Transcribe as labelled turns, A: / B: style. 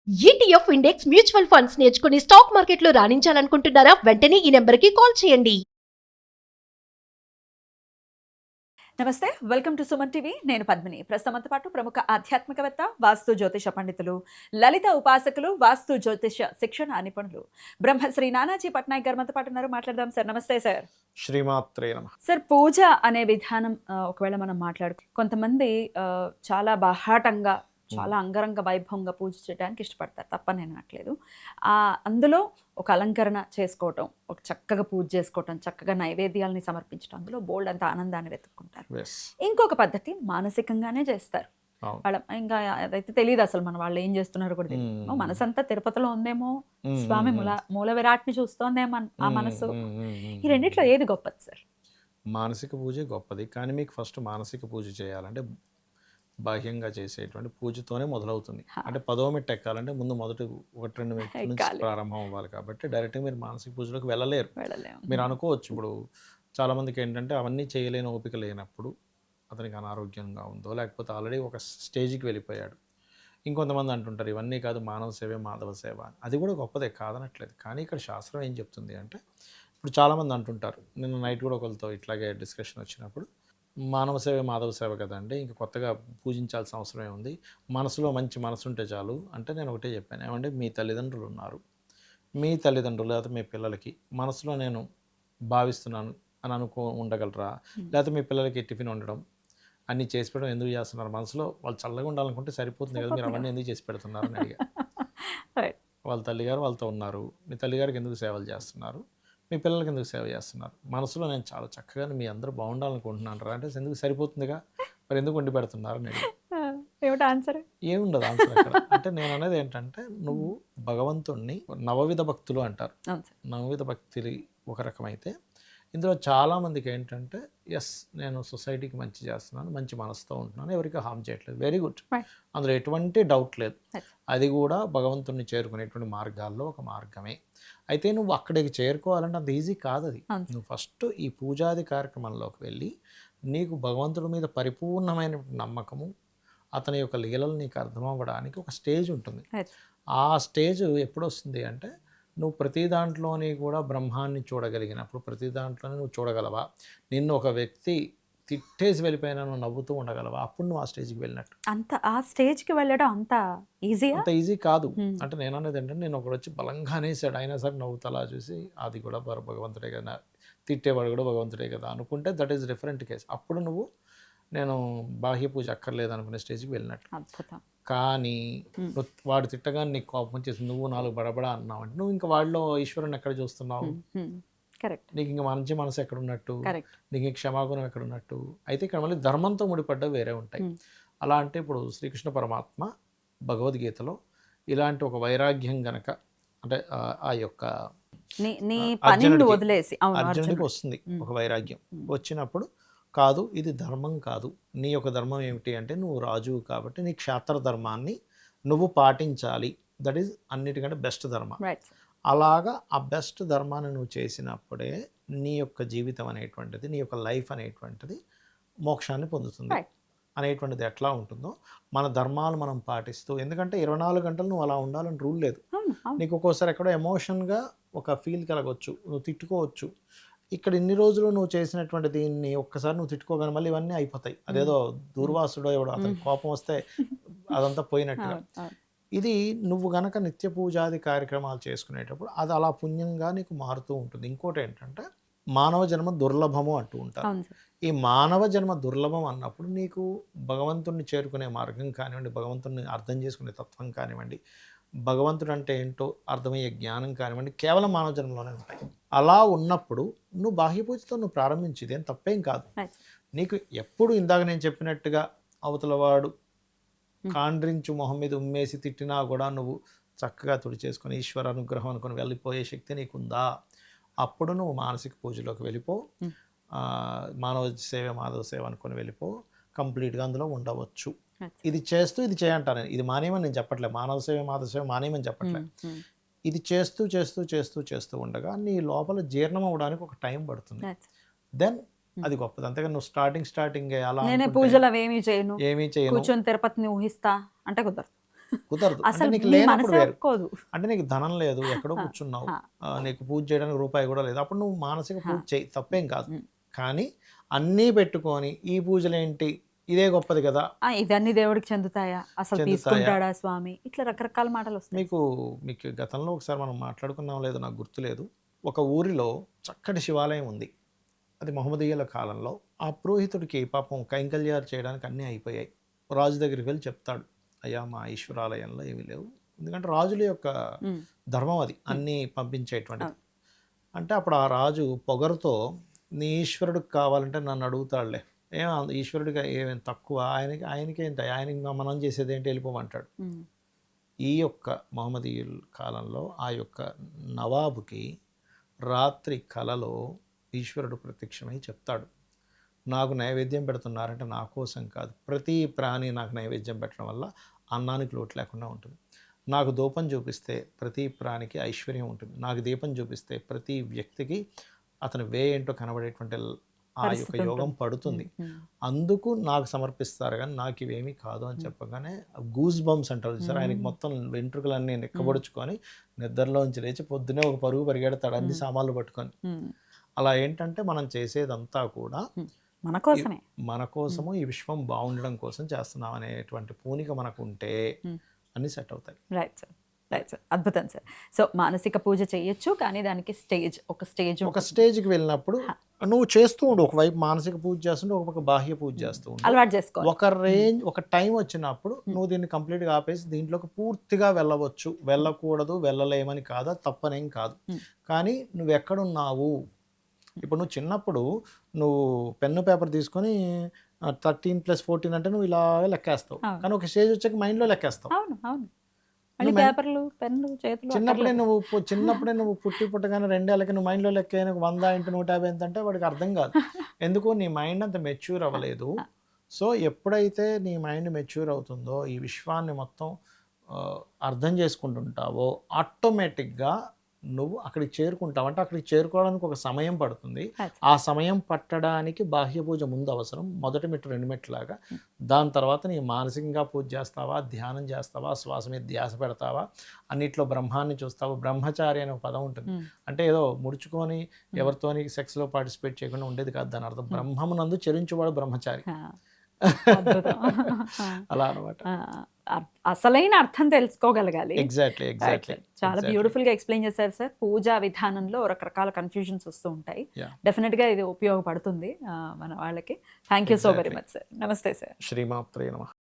A: ETF index mutual funds నేర్చుకుని stock మార్కెట్లో రాణించాలనుకుంటున్నారా? వెంటనే ఈ నెంబర్కి కాల్ చేయండి.
B: నమస్తే, వెల్కమ్ టు సుమన్ టీవీ. నేను పద్మిని. ప్రస్తుతంతో పాటు ప్రముఖ ఆధ్యాత్మికవేత్త, వాస్తు జ్యోతిష పండితులు, లలిత ఉపాసకులు, వాస్తు జ్యోతిష శిక్షణ నిపుణులు బ్రహ్మశ్రీ నానాజీ పట్నాయక్ గారు మనతో పాటు ఉన్నారు. మాట్లాడదాం సార్. నమస్తే సార్.
C: శ్రీమాత్రే నమః.
B: సార్, పూజ అనే విధానం ఒకవేళ మనం మాట్లాడుకో, కొంతమంది చాలా బాహాటంగా, చాలా అంగరంగ వైభవంగా పూజ చేయడానికి ఇష్టపడతారు, తప్ప నేను అనట్లేదు. అందులో ఒక అలంకరణ చేసుకోవటం, ఒక చక్కగా పూజ చేసుకోవటం, చక్కగా నైవేద్యాలని సమర్పించడం, అందులో బోల్డ్ అంత ఆనందాన్ని వెతుక్కుంటారు.
C: Yes.
B: ఇంకొక పద్ధతి మానసికంగానే చేస్తారు.
C: అవును.
B: వాళ్ళ ఇంకా అదైతే తెలియదు అసలు, మన వాళ్ళు ఏం చేస్తున్నారో కూడా తెలియదు. మనసంతా తిరుపతిలో ఉందేమో, స్వామి మూల విరాట్ని చూస్తోందేమో ఆ మనసు. ఈ రెండిట్లో ఏది గొప్పది సార్?
C: మానసిక పూజ గొప్పది, కానీ మీకు ఫస్ట్ మానసిక పూజ చేయాలంటే బాహ్యంగా చేసేటువంటి పూజతోనే మొదలవుతుంది. అంటే 10వ మెట్టు ఎక్కాలంటే ముందు మొదటి 1-2 మెట్ల నుంచి ప్రారంభం అవ్వాలి. కాబట్టి డైరెక్ట్గా మీరు మానసిక పూజలోకి వెళ్ళలేరు. మీరు అనుకోవచ్చు, ఇప్పుడు చాలామందికి ఏంటంటే అవన్నీ చేయలేని ఓపిక లేనప్పుడు, అతనికి అనారోగ్యంగా ఉందో, లేకపోతే ఆల్రెడీ ఒక స్టేజ్కి వెళ్ళిపోయాడు. ఇంకొంతమంది అంటుంటారు ఇవన్నీ కాదు, మానవ సేవే మాధవ సేవ అని. అది కూడా గొప్పదే, కాదనట్లేదు. కానీ ఇక్కడ శాస్త్రం ఏం చెప్తుంది అంటే, ఇప్పుడు చాలామంది అంటుంటారు, నిన్న నైట్ కూడా ఒకరితో ఇట్లాగే డిస్కషన్ వచ్చినప్పుడు, మానవ సేవే మాధవ సేవ కదండి, ఇంకా కొత్తగా పూజించాల్సిన అవసరం ఏముంది, మనసులో మంచి మనసు ఉంటే చాలు అంటే, నేను ఒకటే చెప్పాను, ఏమంటే మీ తల్లిదండ్రులు ఉన్నారు, మీ తల్లిదండ్రులు లేకపోతే మీ పిల్లలకి మనసులో నేను భావిస్తున్నాను అని ఉండగలరా? లేకపోతే మీ పిల్లలకి టిఫిన్ వండడం అన్నీ చేసి పెట్టడం ఎందుకు చేస్తున్నారు? మనసులో వాళ్ళు చల్లగా ఉండాలనుకుంటే సరిపోతుంది కదా, మీరు అవన్నీ ఎందుకు చేసి పెడుతున్నారు అని అడిగా. వాళ్ళ తల్లిగారు వాళ్ళతో ఉన్నారు, మీ తల్లిగారికి ఎందుకు సేవలు చేస్తున్నారు, మీ పిల్లలకి ఎందుకు సేవ చేస్తున్నారు? మనసులో నేను చాలా చక్కగా మీ అందరూ బాగుండాలనుకుంటున్నాను రా అంటే, ఎందుకు సరిపోతుందిగా, మరి ఎందుకు వండి పెడుతున్నారు అని అడిగి.
B: ఏమిటి ఆన్సర్?
C: ఏముండదు ఆన్సర్ అక్కడ. అంటే నేను అనేది ఏంటంటే, నువ్వు భగవంతుణ్ణి నవవిధ భక్తులు అంటారు. నవవిధ భక్తులు ఒక రకమైతే, ఇందులో చాలామందికి ఏంటంటే, ఎస్ నేను సొసైటీకి మంచి చేస్తున్నాను, మంచి మనసుతో ఉంటున్నాను, ఎవరికి హామ్ చేయట్లేదు, వెరీ గుడ్, అందులో ఎటువంటి డౌట్ లేదు. అది కూడా భగవంతుణ్ణి చేరుకునేటువంటి మార్గాల్లో ఒక మార్గమే. అయితే నువ్వు అక్కడికి చేరుకోవాలంటే అంత ఈజీ కాదు అది. నువ్వు ఫస్ట్ ఈ పూజాది కార్యక్రమంలోకి వెళ్ళి, నీకు భగవంతుడి మీద పరిపూర్ణమైన నమ్మకము, అతని యొక్క లీలలు నీకు అర్థం అవ్వడానికి ఒక స్టేజ్ ఉంటుంది. ఆ స్టేజ్ ఎప్పుడు వస్తుంది అంటే, నువ్వు ప్రతి దాంట్లోని కూడా బ్రహ్మాన్ని చూడగలిగినప్పుడు, ప్రతి దాంట్లోనే నువ్వు చూడగలవా, నిన్ను ఒక వ్యక్తి తిట్టేసి వెళ్ళిపోయినా నువ్వు నవ్వుతూ ఉండగలవా, అప్పుడు నువ్వు ఆ స్టేజ్కి వెళ్ళినట్టు.
B: ఆ స్టేజ్కి వెళ్ళడం అంత ఈజీ?
C: అంత ఈజీ కాదు. అంటే నేను అనేది ఏంటంటే, నేను ఒకడు వచ్చి బలంగా అనేసాడు, అయినా సరే నవ్వుతూ అలా చూసి, అది కూడా భగవంతుడే కదా, తిట్టేవాడు కూడా భగవంతుడే కదా అనుకుంటే, దట్ ఈస్ డిఫరెంట్ కేస్. అప్పుడు నువ్వు నేను బాహ్య పూజ అక్కర్లేదు అనుకునే స్టేజ్కి వెళ్ళినట్టు. కానీ వాడు తిట్టగానే నీకు కోపం వచ్చేసి నువ్వు 4 బడబడా అన్నావు అంటే, నువ్వు ఇంకా వాడిలో ఈశ్వరుని ఎక్కడ చూస్తున్నావు? నీకు ఇంకా మంచి మనసు ఎక్కడ ఉన్నట్టు, నీకు ఇంక క్షమాగుణం ఎక్కడ ఉన్నట్టు? అయితే ఇక్కడ మళ్ళీ ధర్మంతో ముడిపడ్డవి వేరే ఉంటాయి. అలా అంటే ఇప్పుడు శ్రీకృష్ణ పరమాత్మ భగవద్గీతలో ఇలాంటి ఒక వైరాగ్యం గనక, అంటే ఆ యొక్క అర్జునుడికి వస్తుంది ఒక వైరాగ్యం, వచ్చినప్పుడు కాదు ఇది ధర్మం కాదు, నీ యొక్క ధర్మం ఏమిటి అంటే, నువ్వు రాజువు కాబట్టి నీ క్షాత్ర ధర్మాన్ని నువ్వు పాటించాలి, దట్ ఈజ్ అన్నిటికంటే బెస్ట్ ధర్మ. అలాగా ఆ బెస్ట్ ధర్మాన్ని నువ్వు చేసినప్పుడే నీ యొక్క జీవితం అనేటువంటిది, నీ యొక్క లైఫ్ అనేటువంటిది మోక్షాన్ని పొందుతుంది. అనేటువంటిది ఎట్లా ఉంటుందో మన ధర్మాలు మనం పాటిస్తూ, ఎందుకంటే 24 గంటలు నువ్వు అలా ఉండాలని రూల్ లేదు. నీకు ఒక్కోసారి ఎక్కడో ఎమోషన్గా ఒక ఫీల్ కలగవచ్చు, నువ్వు తిట్టుకోవచ్చు. ఇక్కడ ఇన్ని రోజులు నువ్వు చేసినటువంటి దీన్ని ఒక్కసారి నువ్వు తిట్టుకోగానే మళ్ళీ ఇవన్నీ అయిపోతాయి. అదేదో దూర్వాసుడో ఎవడో అతని కోపం వస్తే అదంతా పోయినట్టుగా. ఇది నువ్వు గనక నిత్య పూజాది కార్యక్రమాలు చేసుకునేటప్పుడు అది అలా పుణ్యంగా నీకు మారుతూ ఉంటుంది. ఇంకోటి ఏంటంటే, మానవ జన్మ దుర్లభము అంటూ ఉంటారు. ఈ మానవ జన్మ దుర్లభం అన్నప్పుడు నీకు భగవంతుడిని చేరుకునే మార్గం కానివ్వండి, భగవంతుడిని అర్థం చేసుకునే తత్వం కానివ్వండి, భగవంతుడు అంటే ఏంటో అర్థమయ్యే జ్ఞానం కానివ్వండి, కేవలం మానవ జన్మలోనే ఉంటాయి. అలా ఉన్నప్పుడు నువ్వు బాహ్య పూజతో నువ్వు ప్రారంభించి, ఇదేం తప్పేం కాదు. నీకు ఎప్పుడు ఇందాక నేను చెప్పినట్టుగా అవతలవాడు కాండ్రించు మొహం మీద ఉమ్మేసి తిట్టినా కూడా నువ్వు చక్కగా తుడిచేసుకొని ఈశ్వర అనుగ్రహం అనుకుని వెళ్ళిపోయే శక్తి నీకుందా, అప్పుడు నువ్వు మానసిక పూజలోకి వెళ్ళిపో, మానవ సేవ మాధవ సేవ అనుకుని వెళ్ళిపో, కంప్లీట్గా అందులో ఉండవచ్చు. ఇది చేస్తూ ఇది చేయంటాను, ఇది మానేయమని నేను చెప్పట్లే, మానవ సేవ మాధవ సేవ మానేయమని చెప్పట్లే. ఇది చేస్తూ చేస్తూ చేస్తూ చేస్తూ ఉండగా నీ లోపల జీర్ణం అవ్వడానికి ఒక టైం పడుతుంది. దెన్ అది గొప్పది. అంతేగా నువ్వు స్టార్టింగ్ అలా
B: పూజలు ఏమీ చేయను,
C: కూర్చొని
B: తిరుపతిని ఊహిస్తా అంటే కుదరదు.
C: కుదరదు. అంటే
B: అసలు
C: నీకు
B: మీ
C: లేనప్పుడు
B: మనసే
C: వేరు.
B: ఒప్పుకోదు.
C: అంటే నీకు ధనం లేదు, ఎక్కడో కూర్చున్నావు, నీకు పూజ చేయడానికి రూపాయి కూడా లేదు, అప్పుడు నువ్వు మానసిక పూజ చేయి, తప్పేం కాదు. కానీ అన్నీ పెట్టుకొని ఈ పూజలేంటి, ఇదే గొప్పది కదా,
B: ఇవన్నీ దేవుడికి చెందుతాయా, అసలు తీసుకుంటాడా స్వామి, ఇట్లా రకరకాల మాటలు వస్తాయి.
C: మీకు గతంలో ఒకసారి మనం మాట్లాడుకున్నాం లేదో నాకు గుర్తులేదు. ఒక ఊరిలో చక్కటి శివాలయం ఉంది, అది మహమ్మదీయుల కాలంలో. ఆ పురోహితుడికి పాపం కైంకల్యాలు చేయడానికి అన్నీ అయిపోయాయి. రాజు దగ్గరికి వెళ్ళి చెప్తాడు, అయ్యా మా ఈశ్వరాలయంలో ఏమీ లేవు, ఎందుకంటే రాజుల యొక్క ధర్మం అది అన్నీ పంపించేటువంటిది. అంటే అప్పుడు ఆ రాజు పొగరుతో, నీ ఈశ్వరుడికి కావాలంటే నన్ను అడుగుతాడులే, ఈశ్వరుడిగా ఏమేమి తక్కువ, ఆయనకేంటి, ఆయనకి మనం చేసేది ఏంటి, వెళ్ళిపోమంటాడు. ఈ యొక్క మహమ్మదీయుల కాలంలో ఆ యొక్క నవాబుకి రాత్రి కలలో ఈశ్వరుడు ప్రత్యక్షమై చెప్తాడు, నాకు నైవేద్యం పెడుతున్నారంటే నా కోసం కాదు, ప్రతి ప్రాణి నాకు నైవేద్యం పెట్టడం వల్ల అన్నానికి లోటు లేకుండా ఉంటుంది, నాకు దూపం చూపిస్తే ప్రతి ప్రాణికి ఐశ్వర్యం ఉంటుంది, నాకు దీపం చూపిస్తే ప్రతి వ్యక్తికి అతని ఏంటో కనబడేటువంటి ఆ యొక్క యోగం పడుతుంది, అందుకు నాకు సమర్పిస్తారు కానీ నాకు ఇవేమీ కాదు అని చెప్పగానే గూస్ బంప్స్ అంటారు సార్, ఆయనకి మొత్తం వెంట్రుకలన్నీ నెక్కబడుచుకొని నిద్రలోంచి లేచి పొద్దునే ఒక పరుగు పరిగెడతాడు అన్ని సామాన్లు పట్టుకొని. అలా ఏంటంటే మనం చేసేదంతా కూడా మన కోసము, ఈ విశ్వం బాగుండడం కోసం చేస్తున్నాం అనేటువంటి పూనిక మనకు ఉంటే అన్ని సెట్ అవుతాయి.
B: రైట్ సార్, రైట్ సార్, అద్భుతం సార్. సో మానసిక పూజ చేయొచ్చు, కానీ దానికి ఒక
C: స్టేజ్కి వెళ్ళినప్పుడు నువ్వు చేస్తూ ఉండు, ఒకవైపు మానసిక పూజ చేస్తుంటే ఒక బాహ్య పూజ చేస్తూ ఉండు,
B: అలవాటు చేసుకోవాలి.
C: ఒక రేంజ్, ఒక టైం వచ్చినప్పుడు నువ్వు దీన్ని కంప్లీట్గా ఆపేసి దీంట్లోకి పూర్తిగా వెళ్ళవచ్చు, వెళ్ళకూడదు, వెళ్ళలేమని కాదు, తప్పనేం కాదు. కానీ నువ్వు ఎక్కడున్నావు, ఇప్పుడు నువ్వు చిన్నప్పుడు నువ్వు పెన్ను పేపర్ తీసుకొని 13+14 అంటే నువ్వు ఇలా లెక్కేస్తావు, కానీ ఒక స్టేజ్ వచ్చాక మైండ్లో లెక్కేస్తావు. చిన్నప్పుడే నువ్వు పుట్టగానే 2 ఏళ్ళకి నువ్వు మైండ్లో లెక్క 100 × 150 ఎంత అంటే వాడికి అర్థం కాదు, ఎందుకు నీ మైండ్ అంత మెచ్యూర్ అవ్వలేదు. సో ఎప్పుడైతే నీ మైండ్ మెచ్యూర్ అవుతుందో, ఈ విశ్వాన్ని మొత్తం అర్థం చేసుకుంటుంటావో, ఆటోమేటిక్గా నువ్వు అక్కడికి చేరుకుంటావు. అంటే అక్కడికి చేరుకోవడానికి ఒక సమయం పడుతుంది, ఆ సమయం పట్టడానికి బాహ్య పూజ ముందు అవసరం, మొదటి మెట్టు 2 మెట్లాగా. దాని తర్వాత నీ మానసికంగా పూజ చేస్తావా, ధ్యానం చేస్తావా, శ్వాస మీద ధ్యాస పెడతావా, అన్నిట్లో బ్రహ్మాన్ని చూస్తావా. బ్రహ్మచారి అనే ఒక పదం ఉంటుంది, అంటే ఏదో ముడుచుకొని ఎవరితోని సెక్స్లో పార్టిసిపేట్ చేయకుండా ఉండేది కాదు, దాని అర్థం బ్రహ్మమునందు చరించువాడు బ్రహ్మచారి. అలా అన్నమాట.
B: అసలైన అర్థం తెలుసుకోగలగాలి.
C: ఎగ్జాక్ట్లీ.
B: చాలా బ్యూటిఫుల్ గా ఎక్స్ప్లెయిన్ చేశారు సార్. పూజా విధానంలో రకరకాల కన్ఫ్యూజన్స్ వస్తూ ఉంటాయి, డెఫినెట్ గా ఇది ఉపయోగపడుతుంది మన వాళ్ళకి. Thank you so very much sir. నమస్తే సార్.
C: శ్రీమాత్రే నమః.